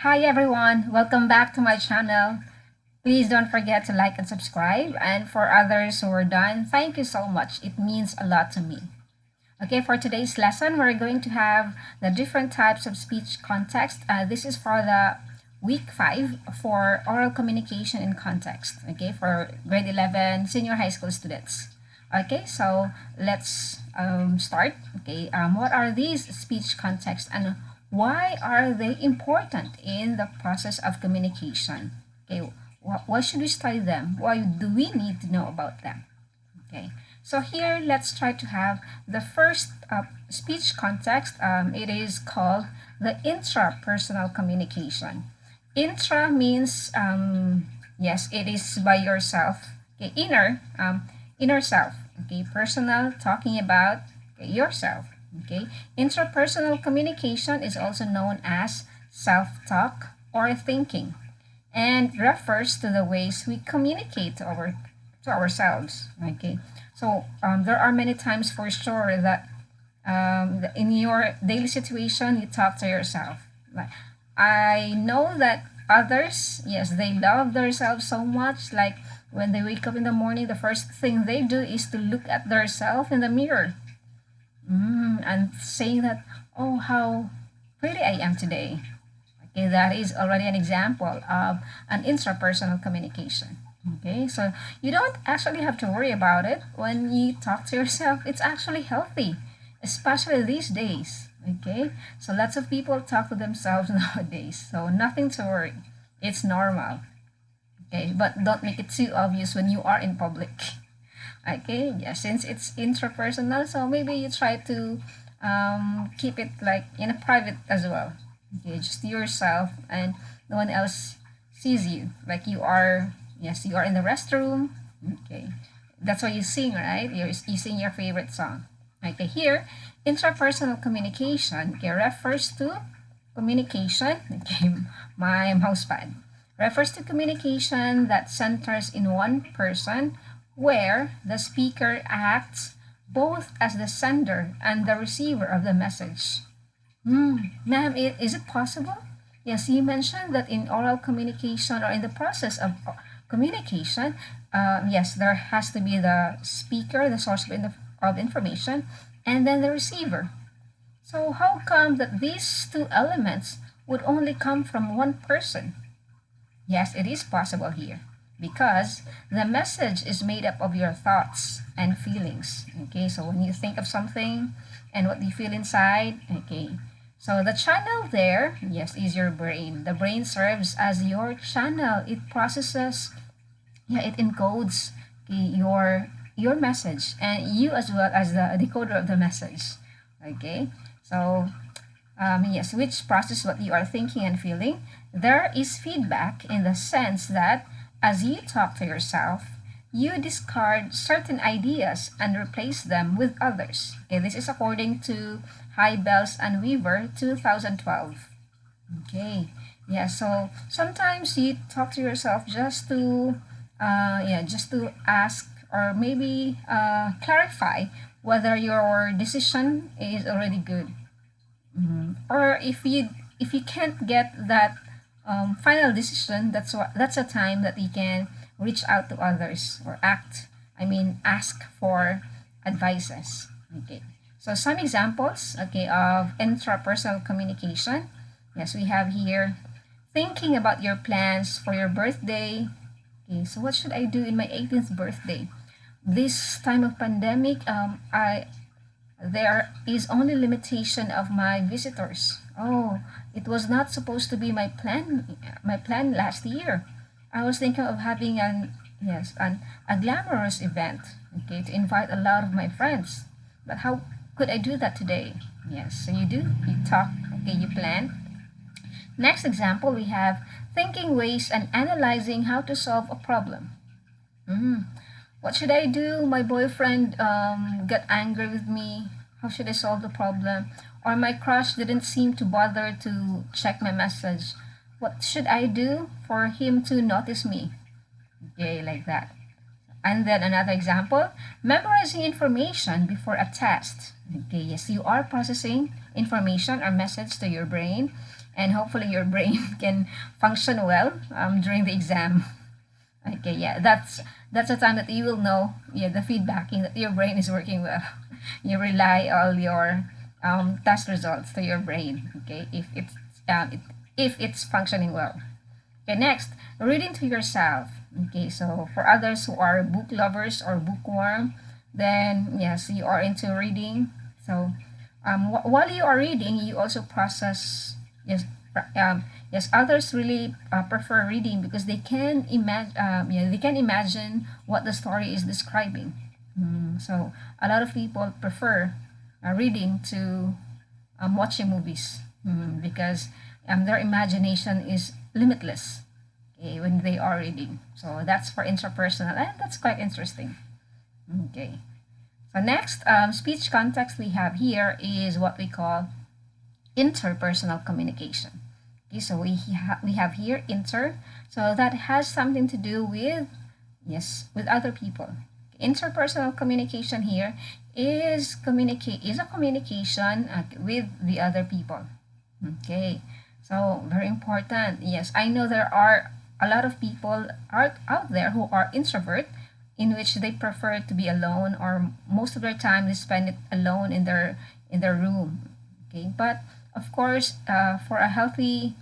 Hi everyone, welcome back to my channel. Please don't forget to like and subscribe. And for others who are done, thank you so much. It means a lot to me. Okay, for today's lesson, we're going to have the different types of speech context. This is for the week 5 for oral communication in context. Okay, for grade 11 senior high school students. Okay, so let's start. Okay, what are these speech contexts and why are they important in the process of communication? Okay, why should we study them? Why do we need to know about them? Okay, so here let's try to have the first speech context. It is called the intrapersonal communication. Intra means, yes, it is by yourself. Okay, inner self. Okay, personal, talking about yourself. Okay, intrapersonal communication is also known as self-talk or thinking, and refers to the ways we communicate to ourselves. Okay, so there are many times for sure that in your daily situation you talk to yourself. Like, I know that others, yes, they love themselves so much. Like when they wake up in the morning, the first thing they do is to look at themselves in the mirror and saying that, oh, how pretty I am today. Okay, that is already an example of an intrapersonal communication. Okay, so you don't actually have to worry about it when you talk to yourself. It's actually healthy, especially these days. Okay, so lots of people talk to themselves nowadays, so nothing to worry. It's normal. Okay, but don't make it too obvious when you are in public. Okay, yeah, since it's intrapersonal, so maybe you try to keep it like in a private as well. Okay, just yourself and no one else sees you. Like you are, yes, you are in the restroom. Okay, that's why you sing, right? You sing your favorite song. Okay, here, intrapersonal communication, okay, refers to communication. Okay, my mousepad refers to communication that centers in one person where the speaker acts both as the sender and the receiver of the message. Ma'am, is it possible? Yes, you mentioned that in oral communication or in the process of communication, yes, there has to be the speaker, the source of information, and then the receiver. So how come that these two elements would only come from one person? Yes, it is possible here because the message is made up of your thoughts and feelings. Okay, so when you think of something and what you feel inside, okay, so the channel there, yes, is your brain. The brain serves as your channel. It processes, yeah, it encodes your message and you as well as the decoder of the message. Okay, so yes, which process what you are thinking and feeling. There is feedback in the sense that as you talk to yourself, you discard certain ideas and replace them with others. Okay, this is according to High Bells and Weaver 2012. Okay, yeah, so sometimes you talk to yourself just to, just to ask or maybe clarify whether your decision is already good. Or if you can't get that final decision, that's a time that you can reach out to others or ask for advices. Okay, so some examples, okay, of intrapersonal communication. Yes, we have here thinking about your plans for your birthday. Okay, so what should I do in my 18th birthday? This time of pandemic, there is only limitation of my visitors. Oh, it was not supposed to be my plan last year. I was thinking of having a glamorous event, okay, to invite a lot of my friends. But how could I do that today? Yes, so you talk, okay, you plan. Next example, we have thinking ways and analyzing how to solve a problem. What should I do? My boyfriend got angry with me. How should I solve the problem? Or my crush didn't seem to bother to check my message. What should I do for him to notice me? Okay, like that. And then another example, memorizing information before a test. Okay, yes, you are processing information or message to your brain. and hopefully your brain can function well during the exam. Okay, yeah, that's the time that you will know, yeah, the feedbacking that your brain is working well. You rely all your test results to your brain. Okay, if it's functioning well. Okay, next, reading to yourself. Okay, so for others who are book lovers or bookworm, then yes, you are into reading. So while you are reading, you also process. Yes, yes. Others really prefer reading because they can imagine. Yeah, they can imagine what the story is describing. So a lot of people prefer reading to watching movies because their imagination is limitless, okay, when they are reading. So that's for intrapersonal, and that's quite interesting. Okay. So next, speech context we have here is what we call interpersonal communication. Okay, so we have here inter, so that has something to do with, yes, with other people. Interpersonal communication here is a communication with the other people. Okay, so very important. Yes, I know there are a lot of people out there who are introvert, in which they prefer to be alone, or most of their time they spend it alone in their room. Okay, but of course, for a healthy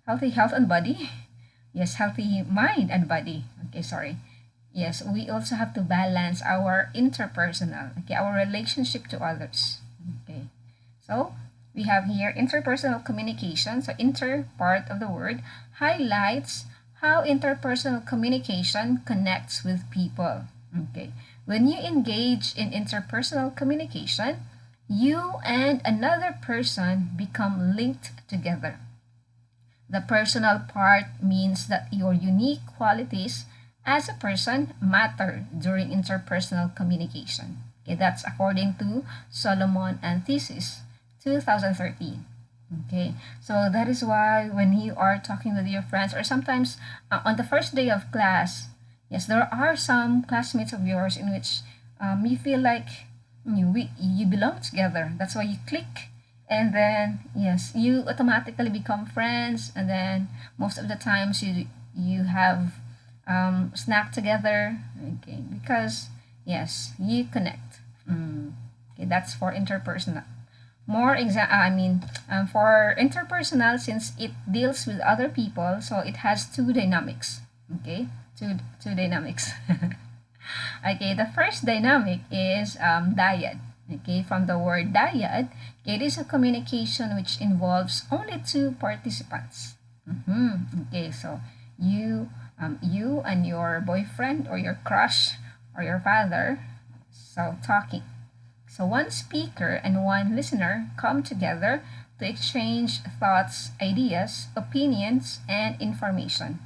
health and body, yes, healthy mind and body. Okay, sorry. Yes, we also have to balance our interpersonal, okay, our relationship to others. Okay, so we have here interpersonal communication. So inter part of the word highlights how interpersonal communication connects with people. Okay, when you engage in interpersonal communication, you and another person become linked together. The personal part means that your unique qualities as a person matter during interpersonal communication. Okay, that's according to Solomon and Thesis, 2013. Okay, so that is why when you are talking with your friends, or sometimes on the first day of class, yes, there are some classmates of yours in which you feel like you belong together. That's why you click, and then yes, you automatically become friends, and then most of the times you have snack together. Okay, because yes, you connect. Okay, that's for interpersonal. For interpersonal, since it deals with other people, so it has two dynamics. Okay, two dynamics. Okay, the first dynamic is dyad. Okay, from the word dyad, it is a communication which involves only two participants. Okay, so you and your boyfriend or your crush or your father, so talking. So one speaker and one listener come together to exchange thoughts, ideas, opinions, and information.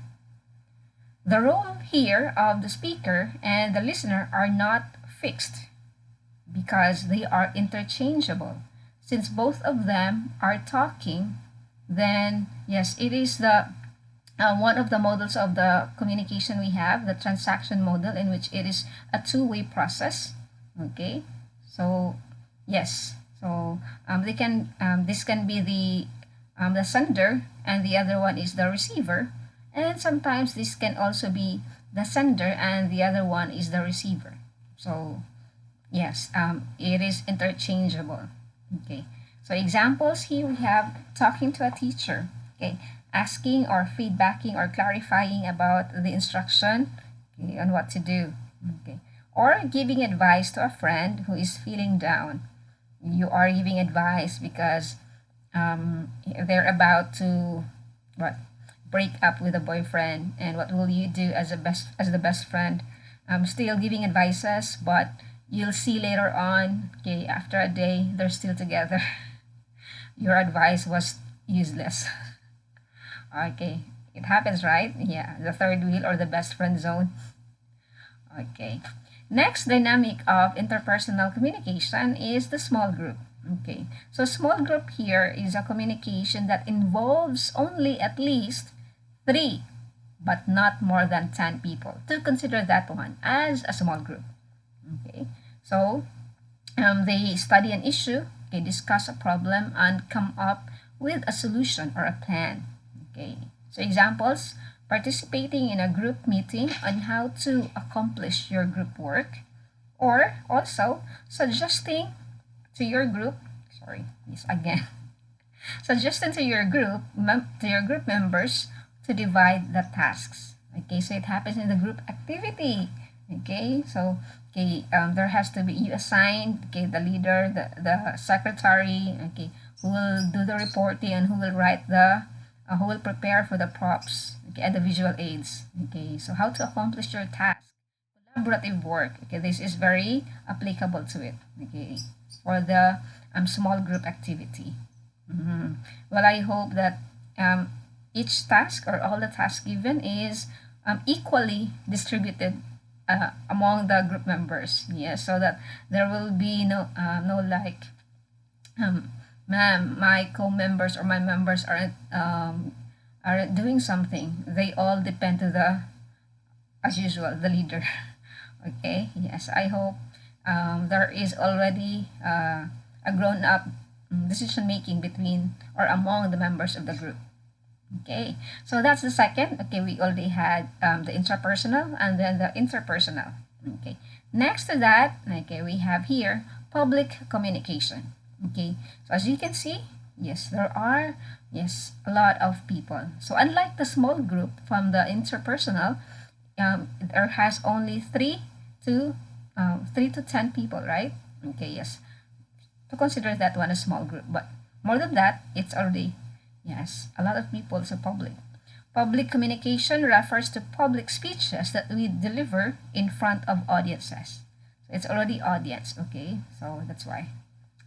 The role here of the speaker and the listener are not fixed because they are interchangeable. Since both of them are talking, then yes, it is the one of the models of the communication we have, the transaction model, in which it is a two-way process. Okay, so yes, so they can this can be the sender, and the other one is the receiver, and sometimes this can also be the sender and the other one is the receiver. So yes, it is interchangeable. Okay, so examples here we have talking to a teacher. Okay, asking or feedbacking or clarifying about the instruction, okay, on what to do. Okay, or giving advice to a friend who is feeling down. You are giving advice because they're about to what break up with a boyfriend, and what will you do as the best friend? Still giving advices, but you'll see later on, okay, after a day they're still together. Your advice was useless. Okay, it happens, right? Yeah, the third wheel or the best friend zone. Okay, next dynamic of interpersonal communication is the small group. Okay, so small group here is a communication that involves only at least 3, but not more than 10 people. To consider that one as a small group. Okay, so they study an issue, okay, discuss a problem, and come up with a solution or a plan. Okay, so examples: participating in a group meeting on how to accomplish your group work, or also suggesting to your group, sorry, this again, suggesting to your group members to divide the tasks. Okay, so it happens in the group activity. Okay, so there has to be you assigned, the leader, the secretary, who will do the reporting and who will write who will prepare for the props, and the visual aids. Okay, so how to accomplish your task. Collaborative work. Okay, this is very applicable to it. Okay, for the small group activity. Well, I hope that each task or all the tasks given is equally distributed among the group members. Yes, so that there will be no like, ma'am, my co-members or my members aren't doing something. They all depend to as usual, the leader. Okay. Yes, I hope there is already a grown-up decision making between or among the members of the group. Okay, so that's the second. Okay, we already had the intrapersonal and then the interpersonal. Okay, next to that, okay, we have here public communication. Okay, so as you can see, yes, there are, yes, a lot of people. So unlike the small group from the interpersonal, there has only 3 to 10 people, right? Okay, yes, to consider that one a small group, but more than that, it's already, yes, a lot of people. So public communication refers to public speeches that we deliver in front of audiences. So it's already audience. Okay, so that's why.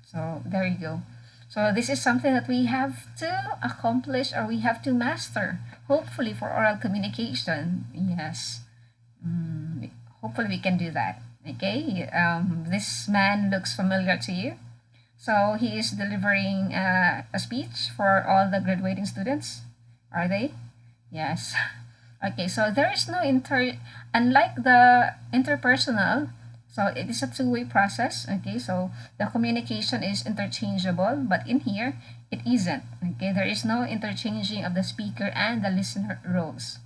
So there you go. So this is something that we have to accomplish or we have to master, hopefully, for oral communication. Yes, hopefully we can do that. Okay, this man looks familiar to you. So he is delivering a speech for all the graduating students. Are they? Yes. Okay, so there is no unlike the interpersonal, so it is a two-way process. Okay, so the communication is interchangeable, but in here, it isn't. Okay, there is no interchanging of the speaker and the listener roles.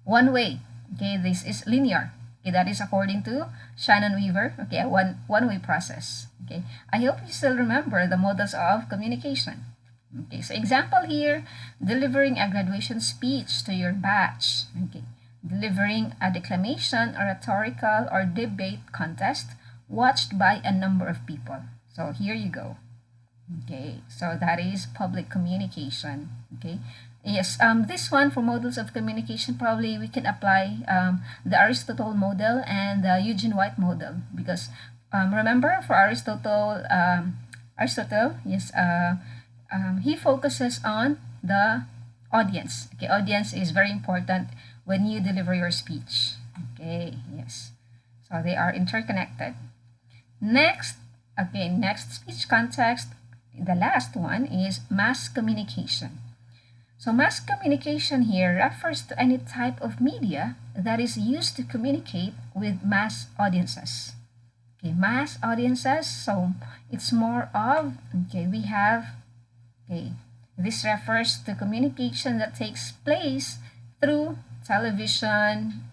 One way. Okay, this is linear. Okay, that is according to Shannon Weaver. Okay, a one-way process. Okay, I hope you still remember the models of communication. Okay, so example here, delivering a graduation speech to your batch. Okay, delivering a declamation, a rhetorical or debate contest watched by a number of people. So here you go. Okay, so that is public communication. Okay, yes, this one for models of communication, probably we can apply the Aristotle model and the Eugene White model, because remember for Aristotle, yes, he focuses on the audience. Okay, audience is very important when you deliver your speech. Okay, yes, so they are interconnected. Next, next speech context, the last one is mass communication. So mass communication here refers to any type of media that is used to communicate with mass audiences. Okay, mass audiences, so it's more of, we have, this refers to communication that takes place through television,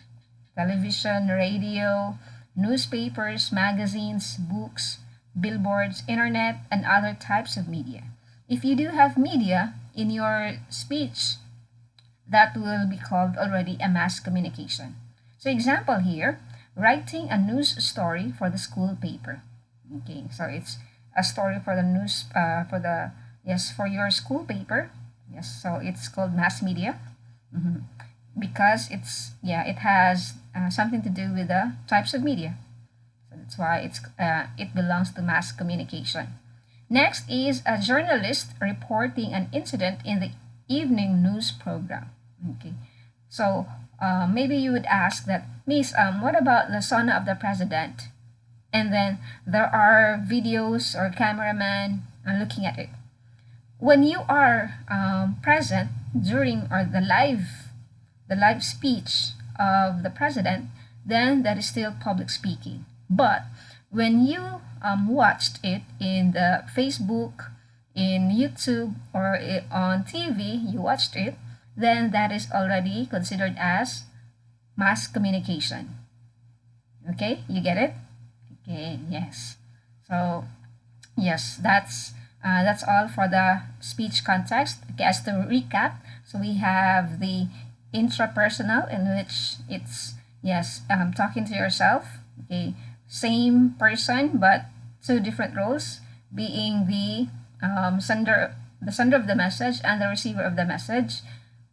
radio, newspapers, magazines, books, billboards, internet, and other types of media. If you do have media in your speech, that will be called already a mass communication. So example here, writing a news story for the school paper. Okay, so it's a story for the news, for your school paper. Yes, so it's called mass media. Because it has something to do with the types of media. So that's why it belongs to mass communication. Next is a journalist reporting an incident in the evening news program. Okay, so maybe you would ask that, Miss, what about the son of the president? And then there are videos or cameraman looking at it. When you are present during or the live speech of the president, then that is still public speaking. But when you watched it in the Facebook, in YouTube or on TV, you watched it, then that is already considered as mass communication. Okay, you get it? Okay, yes. So yes, that's all for the speech context. Okay, as to recap, so we have the intrapersonal, in which it's, yes, talking to yourself. Okay, same person but two different roles, being the sender of the message and the receiver of the message,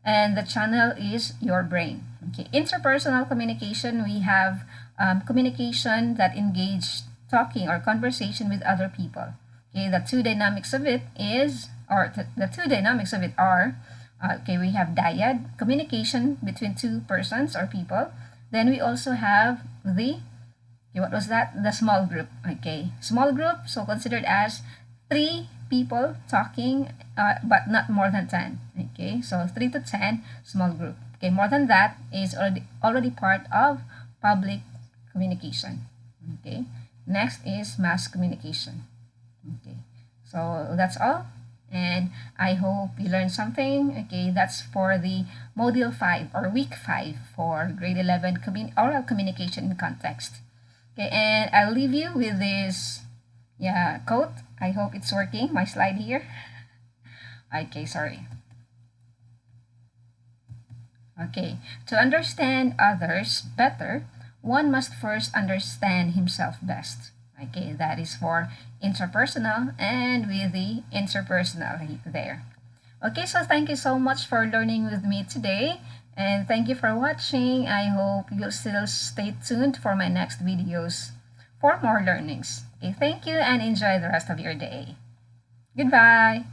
and the channel is your brain. Okay, interpersonal communication, we have communication that engage talking or conversation with other people. Okay, the two dynamics of it is, or the two dynamics of it are, okay, we have dyad, communication between two persons or people. Then we also have the, okay, what was that? The small group. Okay, small group, so considered as three people talking, but not more than 10. Okay, so 3 to 10, small group. Okay, more than that is already part of public communication. Okay, next is mass communication. Okay, so that's all, and I hope you learned something. Okay, that's for the module 5 or week 5 for grade 11 oral communication in context. Okay, and I'll leave you with this, yeah, quote. I hope it's working, my slide here. Okay, sorry. Okay, to understand others better, one must first understand himself best. Okay, that is for interpersonal, and with the interpersonal there. Okay, so thank you so much for learning with me today, and thank you for watching. I hope you'll still stay tuned for my next videos for more learnings. Okay, thank you and enjoy the rest of your day. Goodbye.